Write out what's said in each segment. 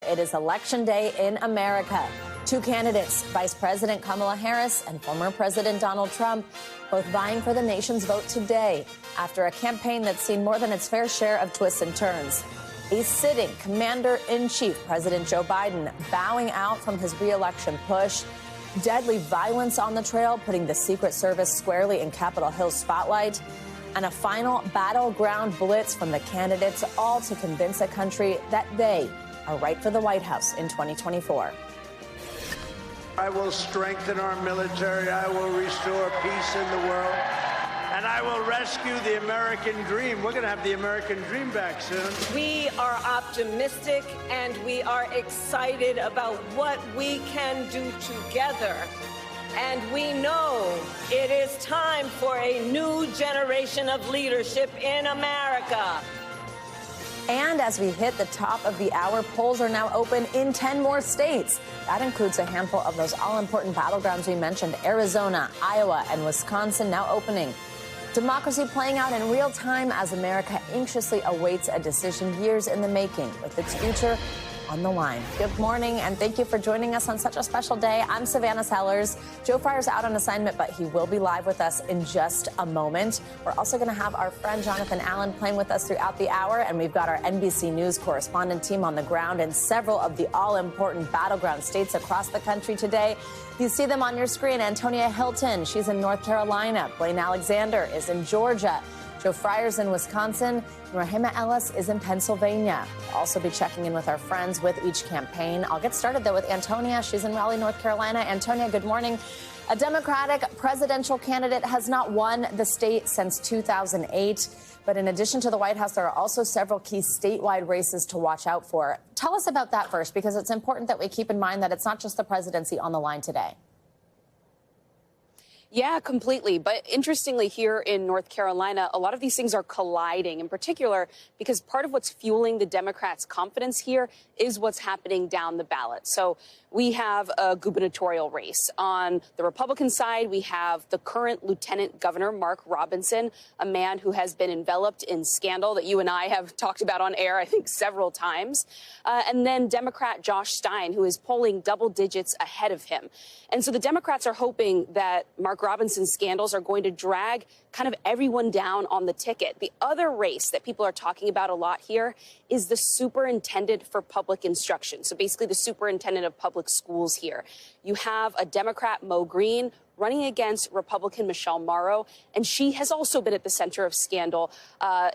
It is Election Day in America. Two candidates, Vice President Kamala Harris and former President Donald Trump, both vying for the nation's vote today after a campaign that's seen more than its fair share of twists and turns. A sitting commander-in-chief, President Joe Biden, bowing out from his re-election push. Deadly violence on the trail, putting the Secret Service squarely in Capitol Hill's spotlight. And a final battleground blitz from the candidates, all to convince a country that they are right for the White House in 2024. I will strengthen our military. I will restore peace in the world. And I will rescue the American dream. We're going to have the American dream back soon. We are optimistic and we are excited about what we can do together. And we know it is time for a new generation of leadership in America. And as we hit the top of the hour, polls are now open in 10 more states. That includes a handful of those all-important battlegrounds we mentioned, Arizona, Iowa, and Wisconsin now opening. Democracy playing out in real time as America anxiously awaits a decision years in the making, with its future on the line. Good morning, and thank you for joining us on such a special day. I'm Savannah Sellers. Joe Fryer's out on assignment, but he will be live with us in just a moment. We're also going to have our friend Jonathan Allen playing with us throughout the hour, and we've got our NBC News correspondent team on the ground in several of the all-important battleground states across the country today. You see them on your screen. Antonia Hilton, she's in North Carolina. Blaine Alexander is in Georgia. Joe Fryer's in Wisconsin, and Rahima Ellis is in Pennsylvania. We'll also be checking in with our friends with each campaign. I'll get started, though, with Antonia. She's in Raleigh, North Carolina. Antonia, good morning. A Democratic presidential candidate has not won the state since 2008. But in addition to the White House, there are also several key statewide races to watch out for. Tell us about that first, because it's important that we keep in mind that it's not just the presidency on the line today. Yeah, completely. But interestingly, here in North Carolina, a lot of these things are colliding, in particular, because part of what's fueling the Democrats' confidence here is what's happening down the ballot. So we have a gubernatorial race. On the Republican side, we have the current Lieutenant Governor, Mark Robinson, a man who has been enveloped in scandal that you and I have talked about on air, I think, several times. And then Democrat Josh Stein, who is polling double digits ahead of him. And so the Democrats are hoping that Mark Robinson's scandals are going to drag kind of everyone down on the ticket. The other race that people are talking about a lot here is the superintendent for public instruction. So basically the superintendent of public schools here. You have a Democrat, Mo Green, running against Republican Michelle Morrow, and she has also been at the center of scandal.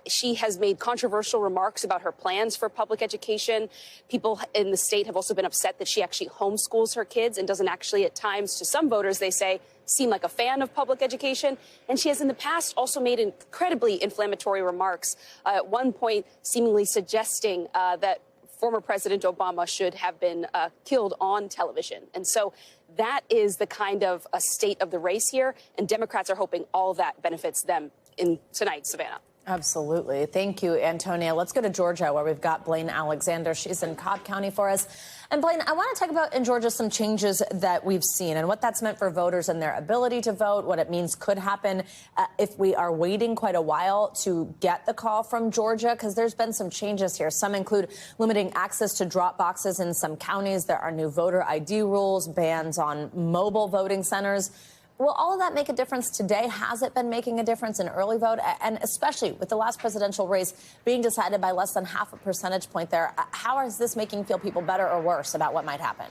She has made controversial remarks about her plans for public education. People in the state have also been upset that she actually homeschools her kids and doesn't actually, at times, to some voters, they say, seem like a fan of public education. And she has in the past also made incredibly inflammatory remarks, at one point seemingly suggesting that former President Obama should have been killed on television. And so that is the kind of a state of the race here. And Democrats are hoping all that benefits them in tonight, Savannah. Absolutely. Thank you, Antonia. Let's go to Georgia, where we've got Blaine Alexander. She's in Cobb County for us. And Blaine, I want to talk about in Georgia some changes that we've seen and what that's meant for voters and their ability to vote, what it means could happen if we are waiting quite a while to get the call from Georgia, because there's been some changes here. Some include limiting access to drop boxes in some counties. There are new voter ID rules, bans on mobile voting centers. Will all of that make a difference today? Has it been making a difference in early vote? And especially with the last presidential race being decided by less than half a percentage point there, how is this making feel people better or worse about what might happen?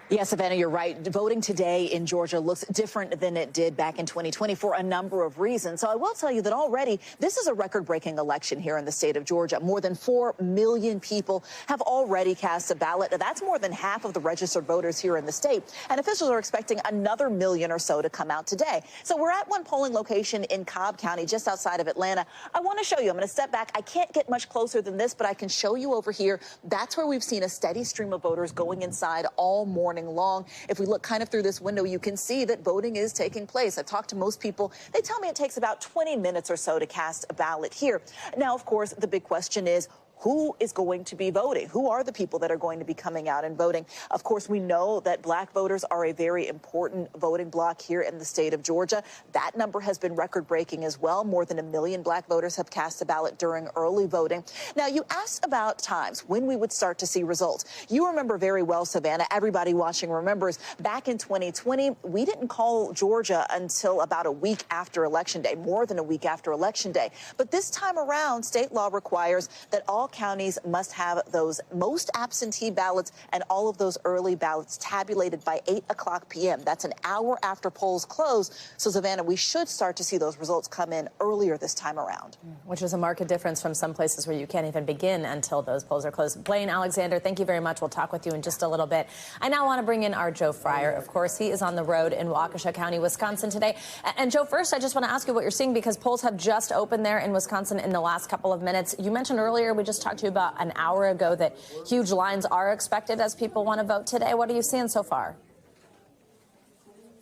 Yes, Savannah, you're right. Voting today in Georgia looks different than it did back in 2020 for a number of reasons. So I will tell you that already this is a record-breaking election here in the state of Georgia. More than 4 million people have already cast a ballot. That's more than half of the registered voters here in the state. And officials are expecting another million or so to come out today. So we're at one polling location in Cobb County, just outside of Atlanta. I want to show you. I'm going to step back. I can't get much closer than this, but I can show you over here. That's where we've seen a steady stream of voters going inside all morning long. If we look kind of through this window, you can see that voting is taking place. I've talked to most people. They tell me it takes about 20 minutes or so to cast a ballot here. Now, of course, the big question is, who is going to be voting? Who are the people that are going to be coming out and voting? Of course, we know that black voters are a very important voting bloc here in the state of Georgia. That number has been record-breaking as well. More than 1 million black voters have cast a ballot during early voting. Now, you asked about times when we would start to see results. You remember very well, Savannah, everybody watching remembers, back in 2020, we didn't call Georgia until about a week after Election Day, more than a week after Election Day. But this time around, state law requires that all counties must have those most absentee ballots and all of those early ballots tabulated by 8 o'clock p.m. That's an hour after polls close. So, Savannah, we should start to see those results come in earlier this time around. Which is a marked difference from some places where you can't even begin until those polls are closed. Blaine Alexander, thank you very much. We'll talk with you in just a little bit. I now want to bring in our Joe Fryer. Of course, he is on the road in Waukesha County, Wisconsin today. And Joe, first, I just want to ask you what you're seeing, because polls have just opened there in Wisconsin in the last couple of minutes. You mentioned earlier, we just talked to you about an hour ago, that huge lines are expected as people want to vote today. What are you seeing so far?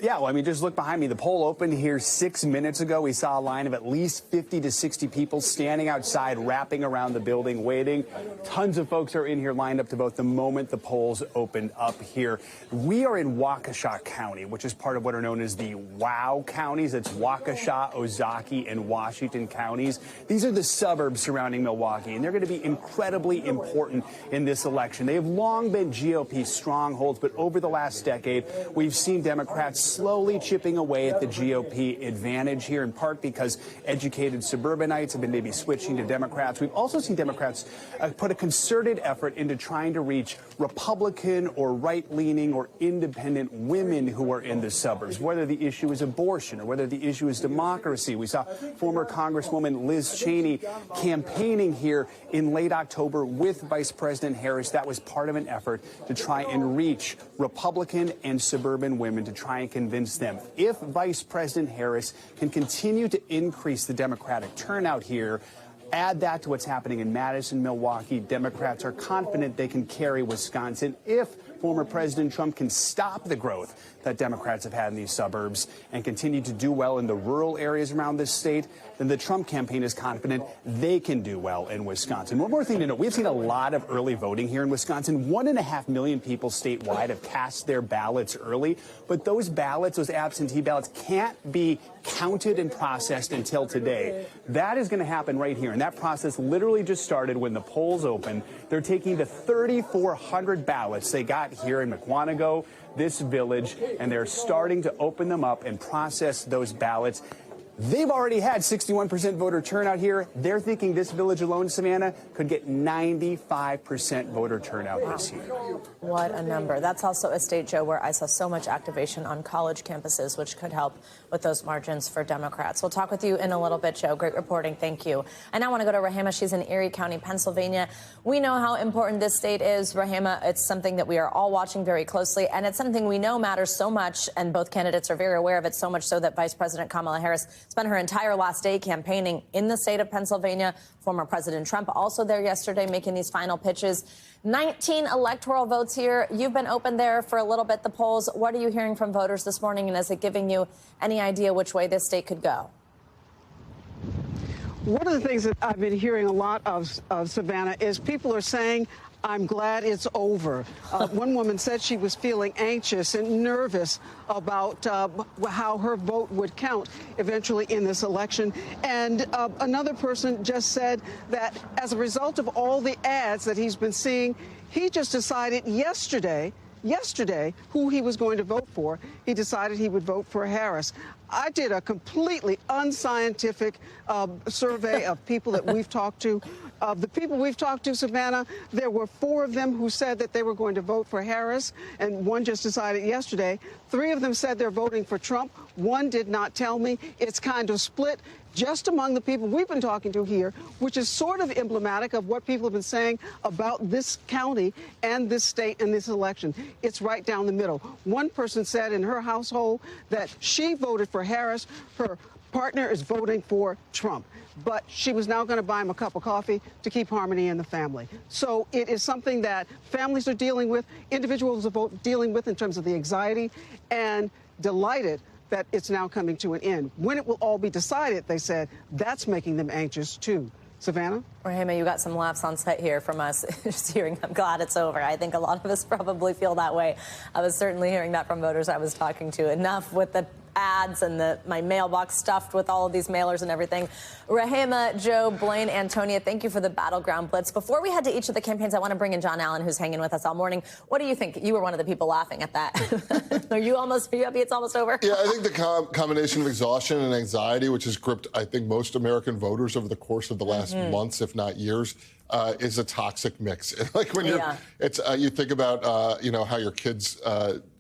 Yeah, well, I mean, just look behind me. The poll opened here 6 minutes ago. We saw a line of at least 50 to 60 people standing outside, wrapping around the building, waiting. Tons of folks are in here lined up to vote the moment the polls opened up here. We are in Waukesha County, which is part of what are known as the WOW counties. It's Waukesha, Ozaukee, and Washington counties. These are the suburbs surrounding Milwaukee, and they're going to be incredibly important in this election. They have long been GOP strongholds, but over the last decade, we've seen Democrats slowly chipping away at the GOP advantage here, in part because educated suburbanites have been maybe switching to Democrats. We've also seen Democrats put a concerted effort into trying to reach Republican or right-leaning or independent women who are in the suburbs, whether the issue is abortion or whether the issue is democracy. We saw former Congresswoman Liz Cheney campaigning here in late October with Vice President Harris. That was part of an effort to try and reach Republican and suburban women, to try and convince them. If Vice President Harris can continue to increase the Democratic turnout here, add that to what's happening in Madison, Milwaukee, Democrats are confident they can carry Wisconsin. If former President Trump can stop the growth that Democrats have had in these suburbs and continue to do well in the rural areas around this state, then the Trump campaign is confident they can do well in Wisconsin. One more thing to note, we've seen a lot of early voting here in Wisconsin. 1.5 million people statewide have cast their ballots early, but those ballots, those absentee ballots, can't be counted and processed until today. That is going to happen right here, and that process literally just started when the polls opened. They're taking the 3,400 ballots they got here in McWanago, this village, and they're starting to open them up and process those ballots. They've already had 61% voter turnout here. They're thinking this village alone, Savannah, could get 95% voter turnout this year. What a number. That's also a state, Joe, where I saw so much activation on college campuses, which could help with those margins for Democrats. We'll talk with you in a little bit, Joe. Great reporting. Thank you. I now want to go to Rahema. She's in Erie County, Pennsylvania. We know how important this state is, Rahema. It's something that we are all watching very closely, and it's something we know matters so much, and both candidates are very aware of it, so much so that Vice President Kamala Harris spent her entire last day campaigning in the state of Pennsylvania. Former President Trump also there yesterday making these final pitches. 19 electoral votes here. You've been open there for a little bit, the polls. What are you hearing from voters this morning, and is it giving you any idea which way this state could go? One of the things that I've been hearing a lot of, Savannah, is people are saying, I'm glad it's over. One woman said she was feeling anxious and nervous about how her vote would count eventually in this election. And another person just said that as a result of all the ads that he's been seeing, he just decided yesterday who he was going to vote for. He decided he would vote for Harris. I did a completely unscientific survey of people that we've talked to. Of the people we've talked to, Savannah, there were 4 of them who said that they were going to vote for Harris, and one just decided yesterday. 3 of them said they're voting for Trump. 1 did not tell me. It's kind of split just among the people we've been talking to here, which is sort of emblematic of what people have been saying about this county and this state and this election. It's right down the middle. One person said in her household that she voted for Harris. Her partner is voting for Trump, but she was now going to buy him a cup of coffee to keep harmony in the family. So it is something that families are dealing with, individuals are dealing with in terms of the anxiety, and delighted that it's now coming to an end. When it will all be decided, they said, that's making them anxious too. Savannah? Rahima, you got some laughs on set here from us just hearing, I'm glad it's over. I think a lot of us probably feel that way. I was certainly hearing that from voters I was talking to. Enough with the ads and my mailbox stuffed with all of these mailers and everything. Rahima, Joe, Blaine, Antonia, thank you for the Battleground Blitz. Before we head to each of the campaigns, I want to bring in John Allen, who's hanging with us all morning. What do you think? You were one of the people laughing at that. Are you happy it's almost over? Yeah, I think the combination of exhaustion and anxiety, which has gripped, I think, most American voters over the course of the last months, if not years, is a toxic mix. Like when you think about, how your kids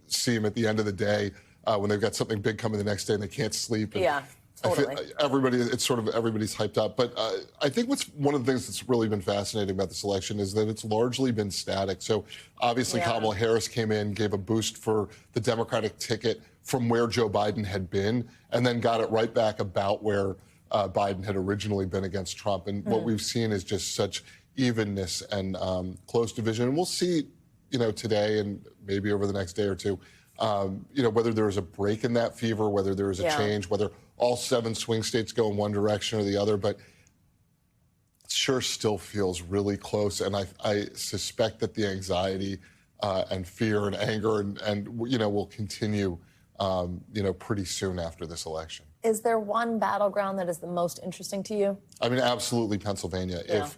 seem at the end of the day, when they've got something big coming the next day and they can't sleep. And yeah, totally. Everybody's hyped up. But I think one of the things that's really been fascinating about this election is that it's largely been static. So obviously Kamala Harris came in, gave a boost for the Democratic ticket from where Joe Biden had been, and then got it right back about where Biden had originally been against Trump. And what we've seen is just such evenness and close division. And we'll see, today and maybe over the next day or two, whether there is a break in that fever, whether there is a change, whether all 7 swing states go in one direction or the other. But it sure still feels really close. And I suspect that the anxiety and fear and anger and will continue, pretty soon after this election. Is there one battleground that is the most interesting to you? I mean, absolutely Pennsylvania. Yeah.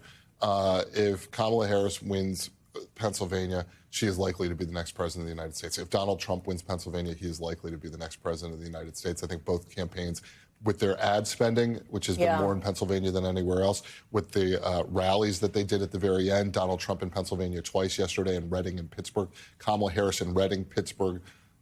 If Kamala Harris wins Pennsylvania, she is likely to be the next president of the United States. If Donald Trump wins Pennsylvania, he is likely to be the next president of the United States. I think both campaigns, with their ad spending, which has been more in Pennsylvania than anywhere else, with the rallies that they did at the very end, Donald Trump in Pennsylvania twice yesterday, in Reading and Pittsburgh, Kamala Harris in Reading, Pittsburgh,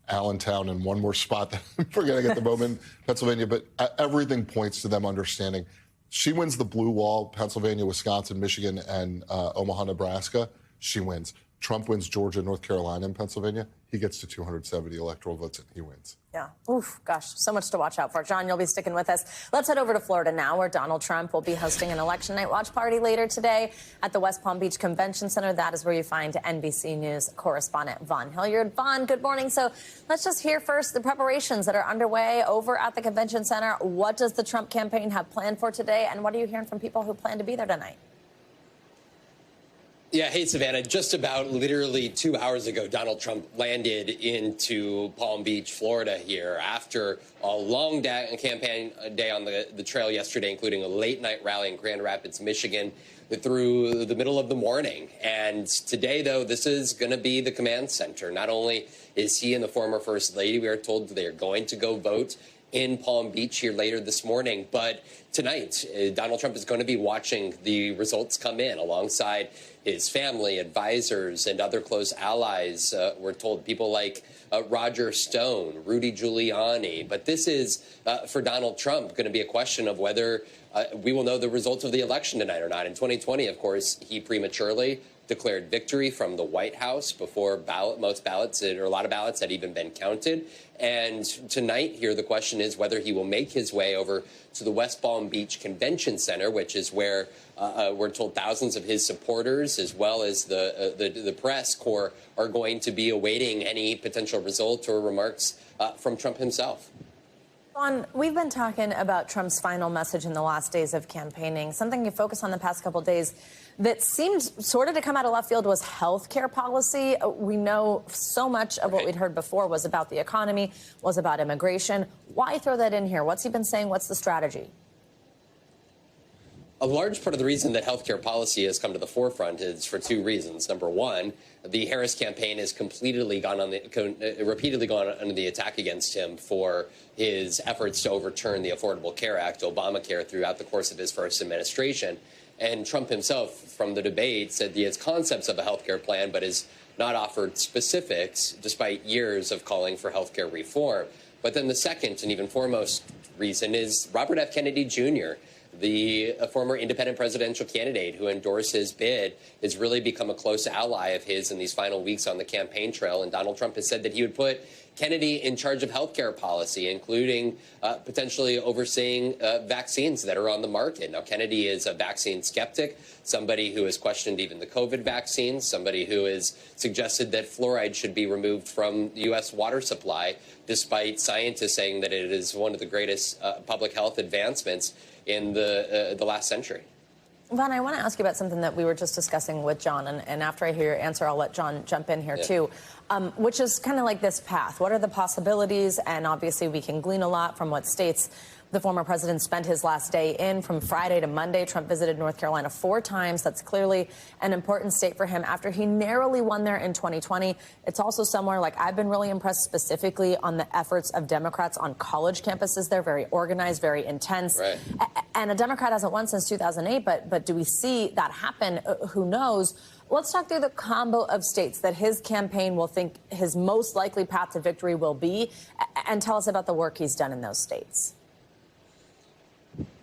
Allentown, and one more spot that I'm forgetting at the moment, Pennsylvania. But everything points to them understanding. She wins the blue wall, Pennsylvania, Wisconsin, Michigan, and Omaha, Nebraska. She wins. Trump wins Georgia, North Carolina, and Pennsylvania. He gets to 270 electoral votes, and he wins. Yeah. Oof, gosh, so much to watch out for. John, you'll be sticking with us. Let's head over to Florida now, where Donald Trump will be hosting an election night watch party later today at the West Palm Beach Convention Center. That is where you find NBC News correspondent Vaughn Hilliard. Vaughn, good morning. So let's just hear first the preparations that are underway over at the convention center. What does the Trump campaign have planned for today, and what are you hearing from people who plan to be there tonight? Yeah, hey, Savannah. Just about literally 2 hours ago, Donald Trump landed into Palm Beach, Florida here after a long campaign day on the trail yesterday, including a late-night rally in Grand Rapids, Michigan, through the middle of the morning. And today, though, this is going to be the command center. Not only is he and the former First Lady, we are told they are going to go vote in Palm Beach here later this morning. But tonight, Donald Trump is going to be watching the results come in alongside his family, advisors, and other close allies. We're told people like Roger Stone, Rudy Giuliani. But this is, for Donald Trump, going to be a question of whether we will know the results of the election tonight or not. In 2020, of course, he prematurely declared victory from the White House before most ballots, or a lot of ballots, had even been counted. And tonight here, the question is whether he will make his way over to the West Palm Beach Convention Center, which is where we're told thousands of his supporters, as well as the press corps, are going to be awaiting any potential result or remarks from Trump himself. Vaughn, we've been talking about Trump's final message in the last days of campaigning. Something you focused on the past couple of days that seemed sort of to come out of left field was health care policy. We know so much of what we'd heard before was about the economy, was about immigration. Why throw that in here? What's he been saying? What's the strategy? A large part of the reason that healthcare policy has come to the forefront is for 2 reasons. Number one, the Harris campaign has repeatedly gone under the attack against him for his efforts to overturn the Affordable Care Act, Obamacare, throughout the course of his first administration. And Trump himself, from the debate, said he has concepts of a healthcare plan, but has not offered specifics, despite years of calling for healthcare reform. But then the second and even foremost reason is Robert F. Kennedy Jr., the former independent presidential candidate who endorsed his bid, has really become a close ally of his in these final weeks on the campaign trail. And Donald Trump has said that he would put Kennedy in charge of healthcare policy, including potentially overseeing vaccines that are on the market. Now, Kennedy is a vaccine skeptic, somebody who has questioned even the COVID vaccines, somebody who has suggested that fluoride should be removed from the U.S. water supply, despite scientists saying that it is one of the greatest public health advancements in the last century. Vaughn, I want to ask you about something that we were just discussing with John, and after I hear your answer, I'll let John jump in here too, which is kind of like this path. What are the possibilities? And obviously we can glean a lot from what states the former president spent his last day in. From Friday to Monday, Trump visited North Carolina 4 times. That's clearly an important state for him after he narrowly won there in 2020. It's also somewhere, like, I've been really impressed specifically on the efforts of Democrats on college campuses. They're very organized, very intense. Right. And a Democrat hasn't won since 2008, but do we see that happen? Who knows? Let's talk through the combo of states that his campaign will think his most likely path to victory will be, and tell us about the work he's done in those states.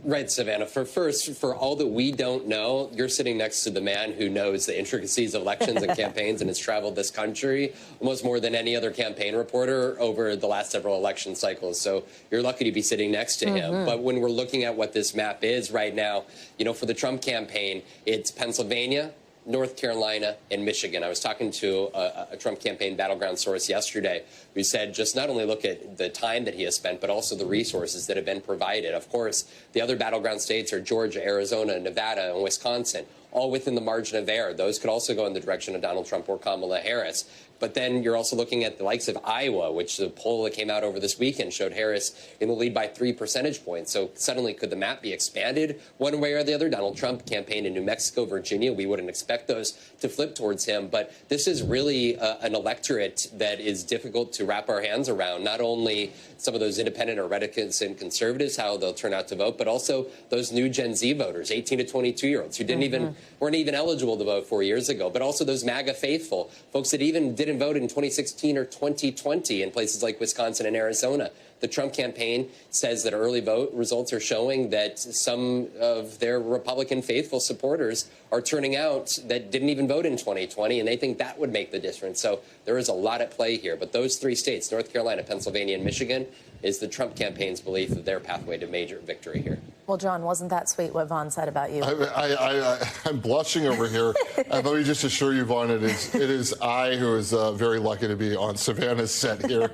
Right, Savannah. For all that we don't know, you're sitting next to the man who knows the intricacies of elections and campaigns and has traveled this country almost more than any other campaign reporter over the last several election cycles. So you're lucky to be sitting next to him. But when we're looking at what this map is right now, you know, for the Trump campaign, it's Pennsylvania, North Carolina, and Michigan. I was talking to a Trump campaign battleground source yesterday who said just not only look at the time that he has spent, but also the resources that have been provided. Of course, the other battleground states are Georgia, Arizona, Nevada, and Wisconsin, all within the margin of error. Those could also go in the direction of Donald Trump or Kamala Harris. But then you're also looking at the likes of Iowa, which the poll that came out over this weekend showed Harris in the lead by 3 percentage points. So suddenly, could the map be expanded one way or the other? Donald Trump campaigned in New Mexico, Virginia. We wouldn't expect those to flip towards him. But this is really an electorate that is difficult to wrap our hands around. Not only some of those independent or radicals and conservatives, how they'll turn out to vote, but also those new Gen Z voters, 18 to 22-year-olds who weren't even eligible to vote 4 years ago, but also those MAGA faithful, folks that even didn't vote in 2016 or 2020 in places like Wisconsin and Arizona. The Trump campaign says that early vote results are showing that some of their Republican faithful supporters are turning out that didn't even vote in 2020, and they think that would make the difference. So there is a lot at play here. But those 3 states, North Carolina, Pennsylvania, and Michigan, is the Trump campaign's belief of their pathway to major victory here. Well, John, wasn't that sweet what Vaughn said about you? I'm blushing over here. And let me just assure you, Vaughn, it is I who is very lucky to be on Savannah's set here,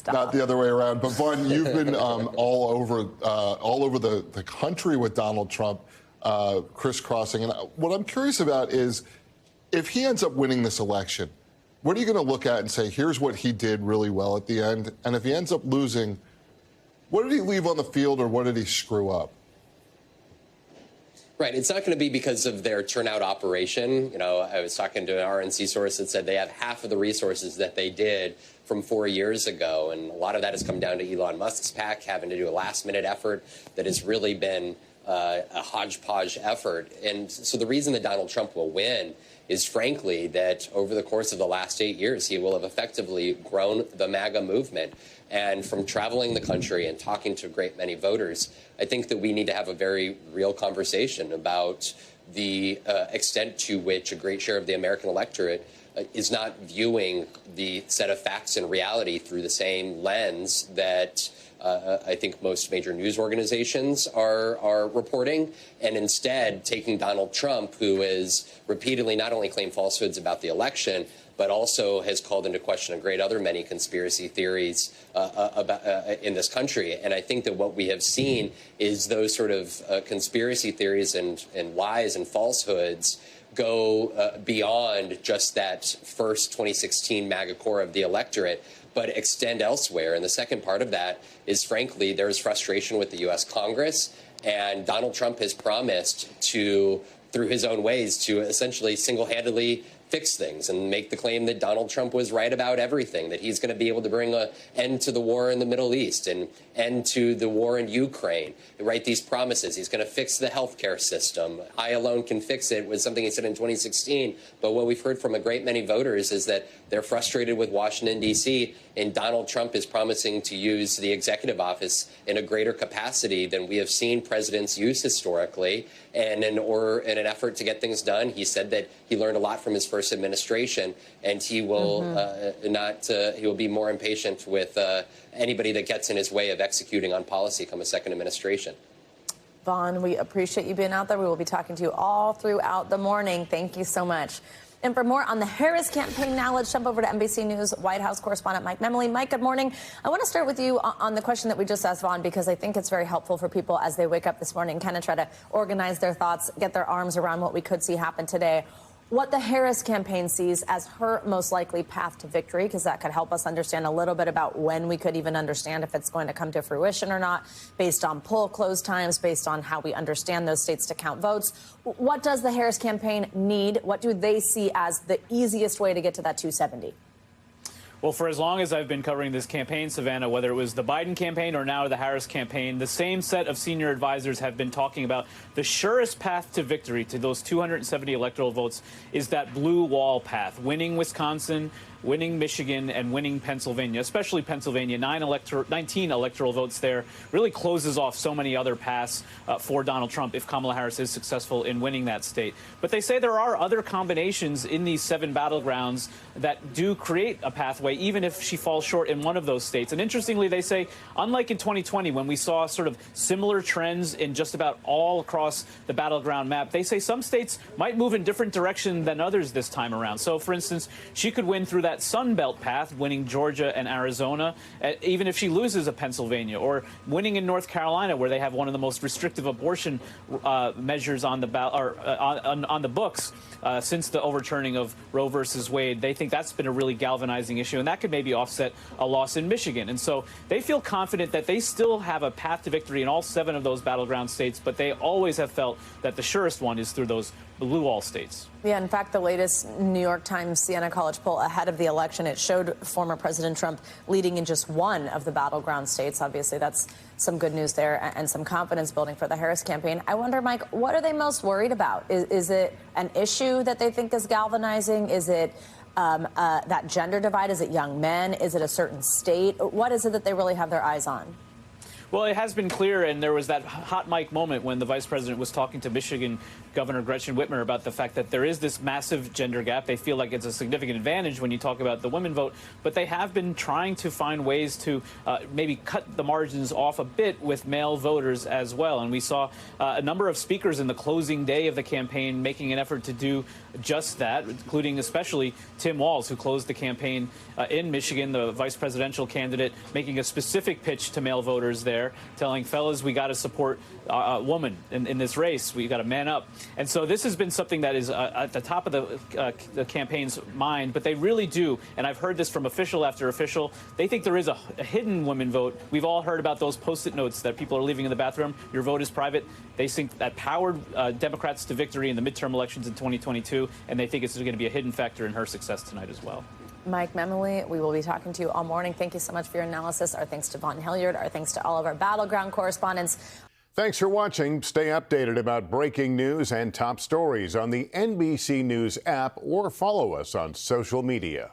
not the other way around. But Vaughn, you've been all over the country with Donald Trump, crisscrossing. And what I'm curious about is, if he ends up winning this election, what are you going to look at and say, here's what he did really well at the end? And if he ends up losing, what did he leave on the field, or what did he screw up? Right. It's not going to be because of their turnout operation. You know, I was talking to an RNC source that said they have half of the resources that they did from 4 years ago. And a lot of that has come down to Elon Musk's PAC having to do a last-minute effort that has really been a hodgepodge effort. And so the reason that Donald Trump will win is, frankly, that over the course of the last 8 years, he will have effectively grown the MAGA movement. And from traveling the country and talking to a great many voters, I think that we need to have a very real conversation about the extent to which a great share of the American electorate is not viewing the set of facts and reality through the same lens that I think most major news organizations are reporting, and instead taking Donald Trump, who has repeatedly not only claimed falsehoods about the election, but also has called into question a great other many conspiracy theories in this country. And I think that what we have seen is those sort of conspiracy theories and lies and falsehoods go beyond just that first 2016 MAGA core of the electorate, but extend elsewhere. And the second part of that is, frankly, there's frustration with the U.S. Congress, and Donald Trump has promised to, through his own ways, to essentially single-handedly fix things and make the claim that Donald Trump was right about everything, that he's going to be able to bring an end to the war in the Middle East and end to the war in Ukraine, right? These promises. He's going to fix the healthcare system. I alone can fix it was something he said in 2016. But what we've heard from a great many voters is that they're frustrated with Washington, D.C., and Donald Trump is promising to use the executive office in a greater capacity than we have seen presidents use historically. And in an effort to get things done, he said that he learned a lot from his first administration, and he will he will be more impatient with anybody that gets in his way of executing on policy come a second administration. Vaughn, we appreciate you being out there. We will be talking to you all throughout the morning. Thank you so much. And for more on the Harris campaign now, let's jump over to NBC News White House correspondent Mike Memoli. Mike, good morning. I want to start with you on the question that we just asked Vaughn, because I think it's very helpful for people as they wake up this morning, kind of try to organize their thoughts, get their arms around what we could see happen today. What the Harris campaign sees as her most likely path to victory, because that could help us understand a little bit about when we could even understand if it's going to come to fruition or not, based on poll close times, based on how we understand those states to count votes. What does the Harris campaign need? What do they see as the easiest way to get to that 270? Well, for as long as I've been covering this campaign, Savannah, whether it was the Biden campaign or now the Harris campaign, the same set of senior advisors have been talking about the surest path to victory, to those 270 electoral votes, is that blue wall path, winning Wisconsin, winning Michigan, and winning Pennsylvania, especially Pennsylvania. 19 electoral votes there really closes off so many other paths for Donald Trump if Kamala Harris is successful in winning that state. But they say there are other combinations in these 7 battlegrounds that do create a pathway, even if she falls short in one of those states. And interestingly, they say, unlike in 2020, when we saw sort of similar trends in just about all across the battleground map, they say some states might move in different direction than others this time around. So, for instance, she could win through that Sun Belt path, winning Georgia and Arizona, even if she loses a Pennsylvania, or winning in North Carolina, where they have one of the most restrictive abortion measures on the on the books since the overturning of Roe versus Wade. They think that's been a really galvanizing issue, and that could maybe offset a loss in Michigan. And so they feel confident that they still have a path to victory in all 7 of those battleground states, but they always have felt that the surest one is through those blue wall states. Yeah, in fact, the latest New York Times Siena College poll ahead of the election, it showed former President Trump leading in just one of the battleground states. Obviously, that's some good news there and some confidence building for the Harris campaign. I wonder, Mike, what are they most worried about? Is it an issue that they think is galvanizing? Is it that gender divide? Is it young men? Is it a certain state? What is it that they really have their eyes on? Well, it has been clear, and there was that hot mic moment when the vice president was talking to Michigan Governor Gretchen Whitmer about the fact that there is this massive gender gap. They feel like it's a significant advantage when you talk about the women vote, but they have been trying to find ways to maybe cut the margins off a bit with male voters as well. And we saw a number of speakers in the closing day of the campaign making an effort to do just that, including especially Tim Walz, who closed the campaign in Michigan, the vice presidential candidate, making a specific pitch to male voters there, telling fellas, we got to support a woman in this race. We got to man up. And so this has been something that is at the top of the campaign's mind, but they really do, and I've heard this from official after official, they think there is a hidden women vote. We've all heard about those Post-it notes that people are leaving in the bathroom. Your vote is private. They think that powered Democrats to victory in the midterm elections in 2022, and they think it's going to be a hidden factor in her success tonight as well. Mike Memoli, we will be talking to you all morning. Thank you so much for your analysis. Our thanks to Vaughn Hilliard. Our thanks to all of our battleground correspondents. Thanks for watching. Stay updated about breaking news and top stories on the NBC News app or follow us on social media.